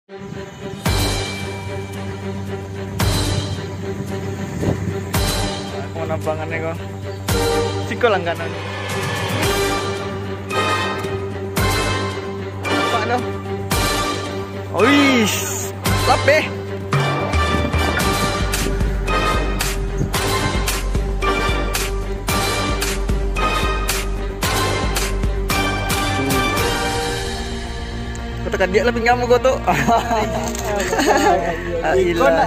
Aku nampangannya kok. Siko langganan. Apa dong? Wih, lape. Kau tekan dia lebih ngamuk kau tuh. Gila.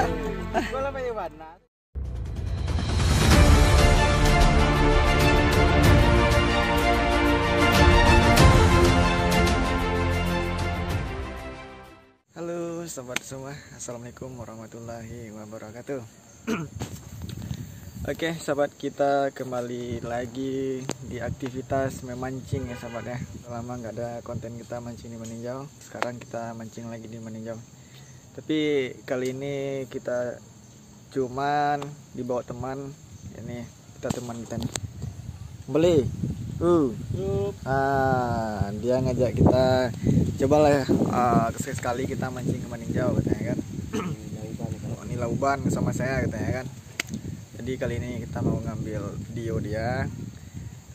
Halo sobat semua, assalamualaikum warahmatullahi wabarakatuh. Oke sahabat, kita kembali lagi di aktivitas memancing ya sahabat ya. Lama nggak ada konten kita mancing di Meninjau. Sekarang kita mancing lagi di Meninjau. Tapi kali ini kita cuman dibawa teman. Ini kita teman kita nih. Beli. Dia ngajak kita cobalah ya. Sekali kita mancing ke Meninjau katanya kan. Oh, ini lauban sama saya katanya kan. Jadi kali ini kita mau ngambil video dia,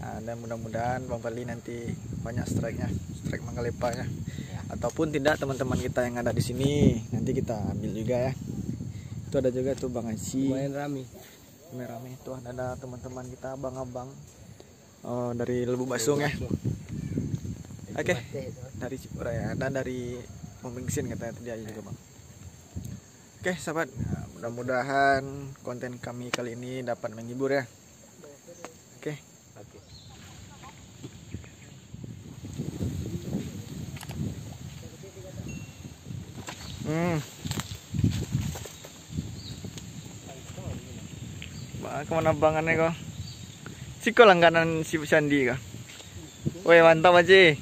dan mudah-mudahan Bang Fadli nanti banyak strike manggalepanya, ataupun tidak teman-teman kita yang ada di sini nanti kita ambil juga ya. Itu ada juga tuh Bang Aci. Lumayan rame tuh, ada teman-teman kita abang-abang dari Lubuk Basung ya. Oke, dari Cipura ya, dan dari Pembingsin katanya dia juga Bang. Oke sahabat, mudah-mudahan konten kami kali ini dapat menghibur ya. Oke. Kemana bangannya kok? Siko langganan si Sandi kah? Woi mantap aja.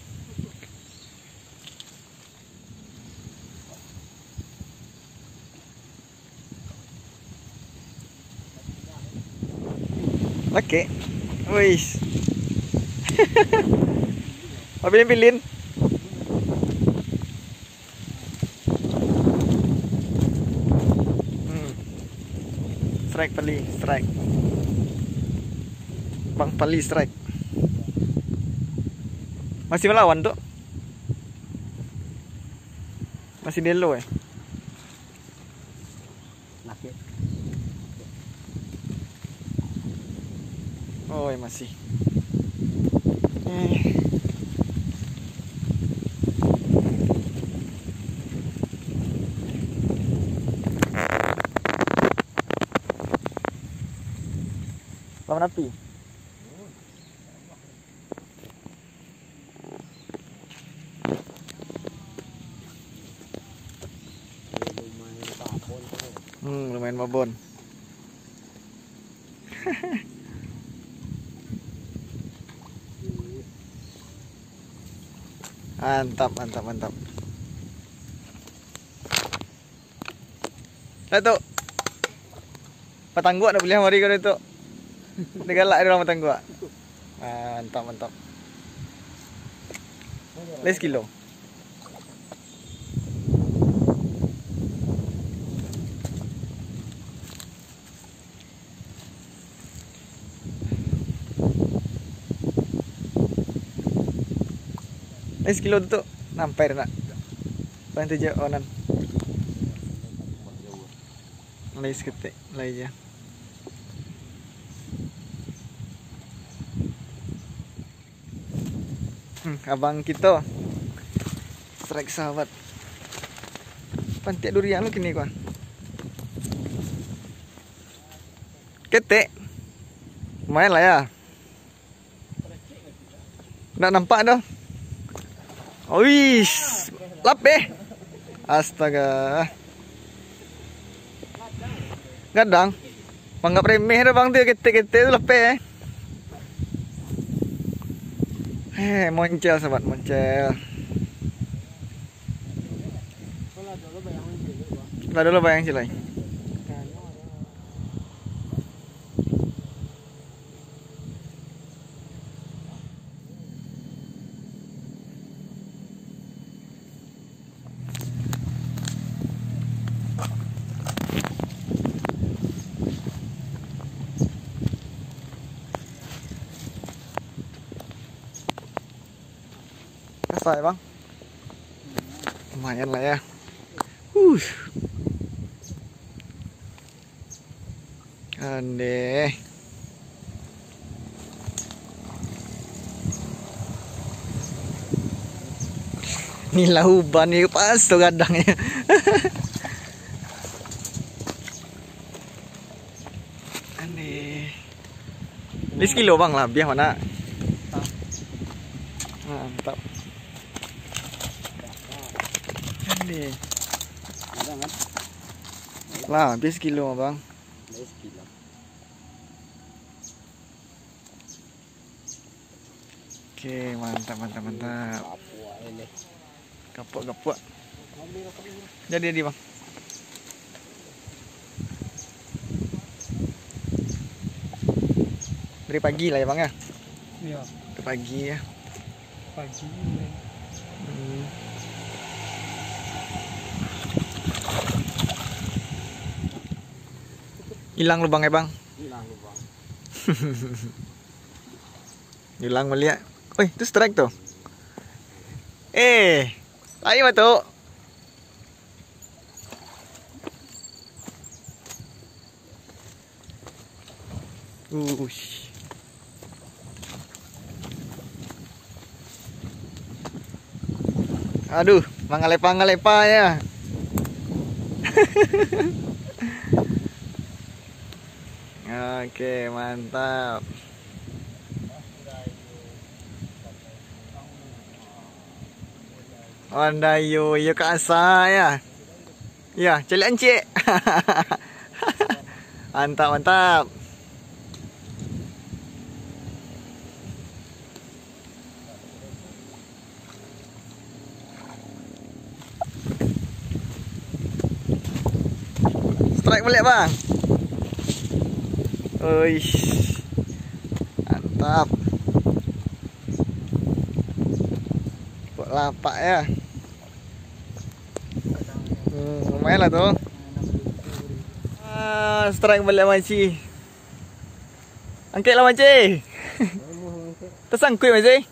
Oke, wis. Pilih. Strike Pali, strike. Bang Pali strike. Masih melawan tuh? Masih delo ya? Oh ya masih. Lawan api. Lumayan babon. Mantap. Lah tuh. Patang gua nak beli hari kau itu. Degalak di orang patang gua. Mantap. Les kilo. Kilo tu nampai nak bantu je onan lais ketik lai je. Abang kita strike sahabat pantik durian lu kini kau ketik lumayan lah ya, nggak nampak dah. Wih, lape. Astaga. Gadang. Panggap remeh dah bang tu, ketik-ketik tu lape. Moncel sahabat, moncel. Lah dulu bayang cilai. Selesai bang. Lumayan lah ya. Ande. Ini lauban nih pas tuh kadangnya. Ande. Ini sekilo bang lah, biar mana? Mantap. Ande. Lah, habis sekilo bang. Oke, mantap. Kapok. Jadi bang. Dari pagi lah ya bang ya. Iya. Dari pagi ya. Pagi. Hilang lubangnya bang. Hilang lubang. Hilang melihat. Wih, itu strike tuh. Ayo tuh. Aduh, mangalepa ya. Oke, mantap. Ondayo, ya ke asa ya. Ya, celik encik. Mantap. Strike balik bang. Uish. Mantap. Kok lapak ya. Lumayan lah tuh. Strike balik Maci. Angkat lah Maci. Tersangkut Maci.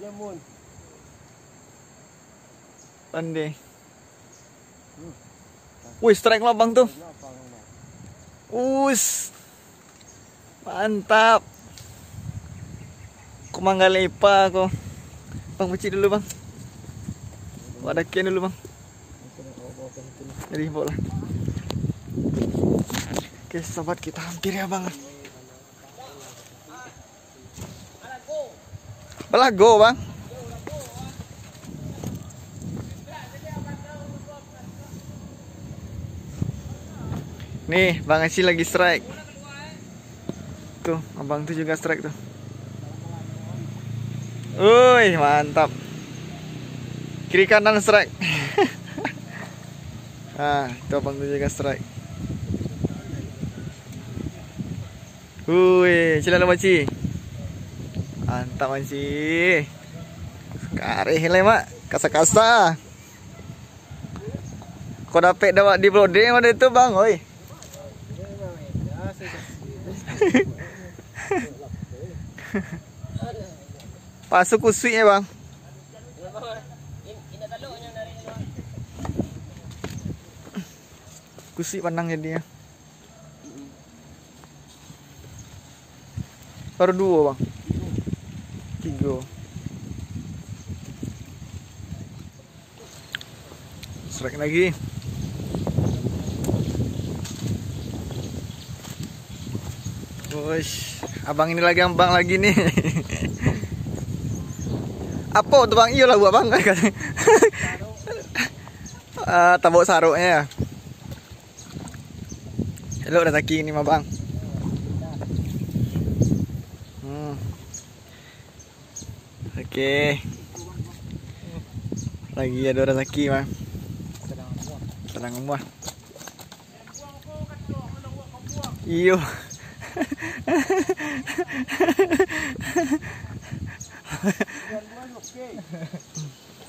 Jamun. Pandai. Wih, strike lah bang tuh. Mantap. Aku manggalepa aku. Bang Maci dulu bang. Ada kian dulu bang. Jadi bola. Oke sobat, kita hampir ya bang. Belago bang. Nih bang Aci lagi strike. Tuh abang tuh juga strike tuh. Wih mantap. Kiri kanan strike. Tuh abang tuh juga strike. Wih, sila Maci. Mantap Maci. Sekali lemak, kasa-kasa. Kau dapat di brode mana itu bang, oi. Pasuk kusui ya bang. Kusui pandang jadinya. Baru 2 bang. 3. Strike lagi. Wush, abang ini lagi ambang lagi nih. Apa tuh bang? Iya lah buat bang. Tabuk saruknya. Halo udah taki ini mah bang. Oke. Lagi ada orang taki mah. Sedang muah. Iyo.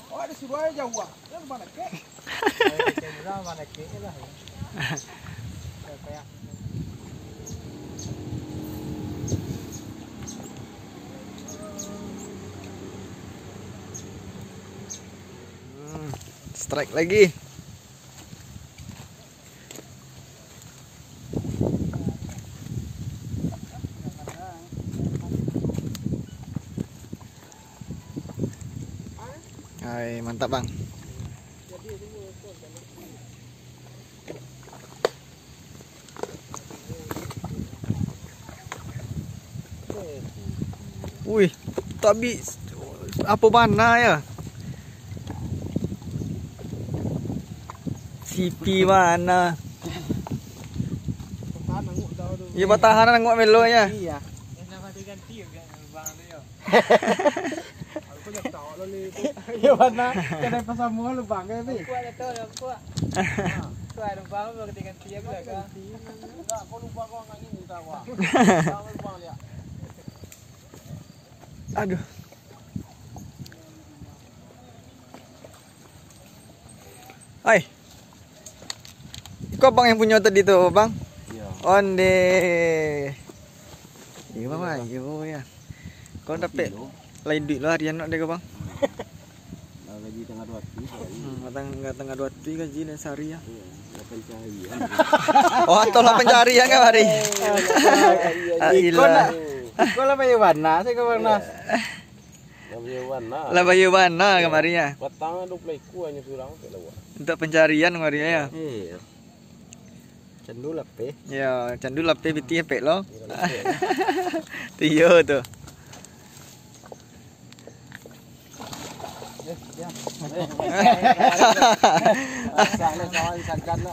Oh ada si Roy jauh ah, mana ke? Mana ke lah. Strike lagi. Hai, mantap bang. Wih, tapi apa mana ya? CP mana? Ya bertahan nggak melo ya. Iya. Aku jak tahu lo itu. Ya mana? Kena pasal semua lu bangga nih. Kuat itu ya kuat. Kuat lubang lu ganti dia juga kan. Enggak, kau lupa kau nggak ini tahu. Tahu lubang dia. Aduh. Hai. Kok bang yang punya tadi tuh bang? Iya. Onde. Iya bang, iya ya. Kau dapat lain duit lah harian nak deh bang? Gaji tengah 2 Tengah 2 gaji dan sehari ya. Iya, 8 cahaya. Oh, atau lah pencarian kan hari? Ikon lah. Ikon lah bayu warna, saya ke warna. Lah bayu mana kemarinnya? Petang ada playku hanya surang tak lawa. Untuk pencarian kemarinnya ya. Iya. Cendu lepe. Ya, candu lape biti pek lo. Tiyo tuh.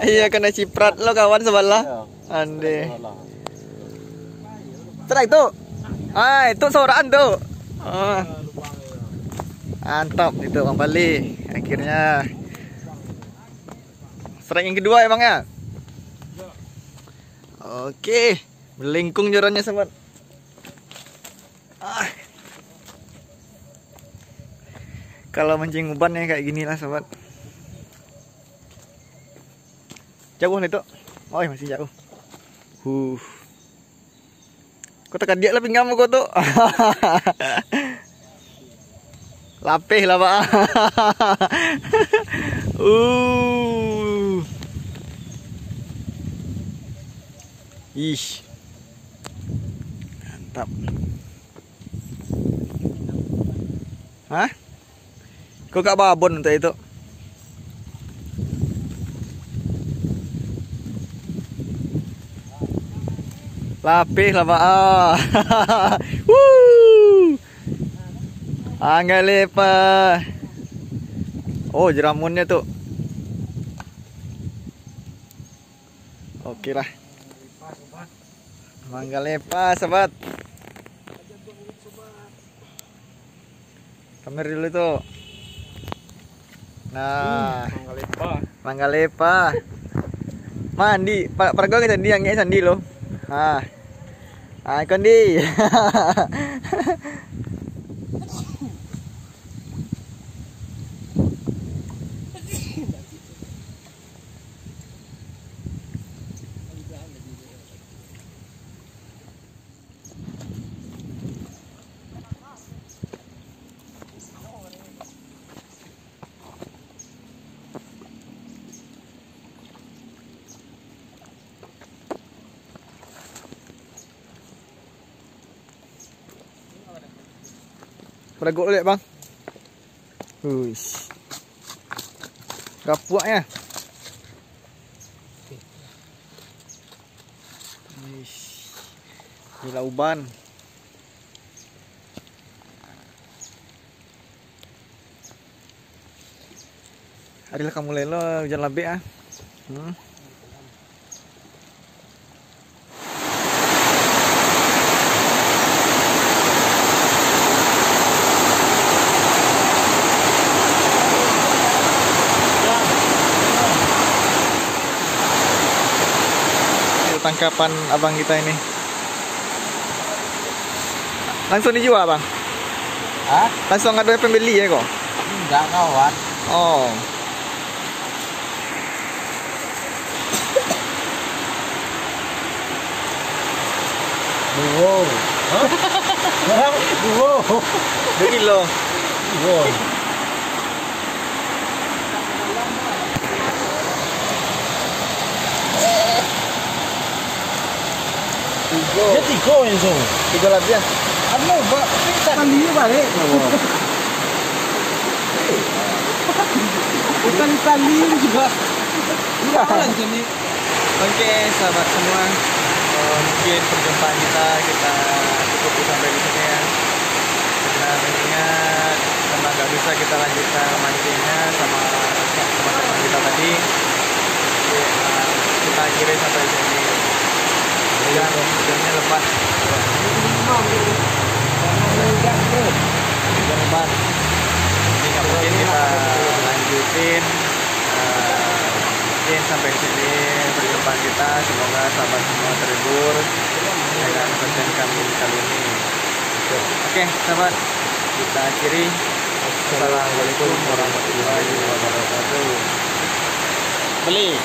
Iya kena ciprat lo kawan sebelah. Ande. Strike tuh. Hai, tuh soran tuh. Oh. Mantap itu Bang Bali. Akhirnya strike yang kedua emang ya. Oke, melingkung jorannya sobat. Kalau mancing umpan ya kayak gini lah sobat. Jauh nih tuh. Oh masih jauh. Kau tekan dia lah pinggamu kau tuh. Lapih lah pak. Ih. Mantap. Hah? Kok gak babon untuk itu? Lapih lah pak. Angga lepa. Oh jeramunnya tuh. Oke lah. Mangga lepa sobat. Kamera dulu tuh. Nah, mangga lepa. Mandi, para gue sandi yang sandi lo. Ah, ikon di. Peragok lihat bang. Huish. Gapuaknya. Gila uban. Harilah kamu lelo hujan labik ah. Tangkapan abang kita ini langsung dijual bang? Hah? Langsung ada pembeli ya kok? Enggak kawan. Oh. Wow. Hah? Wow. 2 kilo. Wow. Dia tiga langsung. 3 latihan. Anu, Pak. Kali balik. Bukan kali juga. Langsung nih. Oke, sahabat semua. Mungkin perjumpaan kita cukup sampai di sini ya. Karena mengingat karena nggak bisa kita lanjutkan mancingnya sama teman-teman kita tadi. Jadi, kita akhiri sampai di sini. Hujannya lebat. Hujan lebat. Jadi nggak mungkin kita lanjutin. Mungkin sampai sini perjumpaan kita. Semoga sahabat semua terhibur dengan konten kami kali ini. Oke, sahabat, kita akhiri. Assalamualaikum warahmatullahi wabarakatuh. Beli.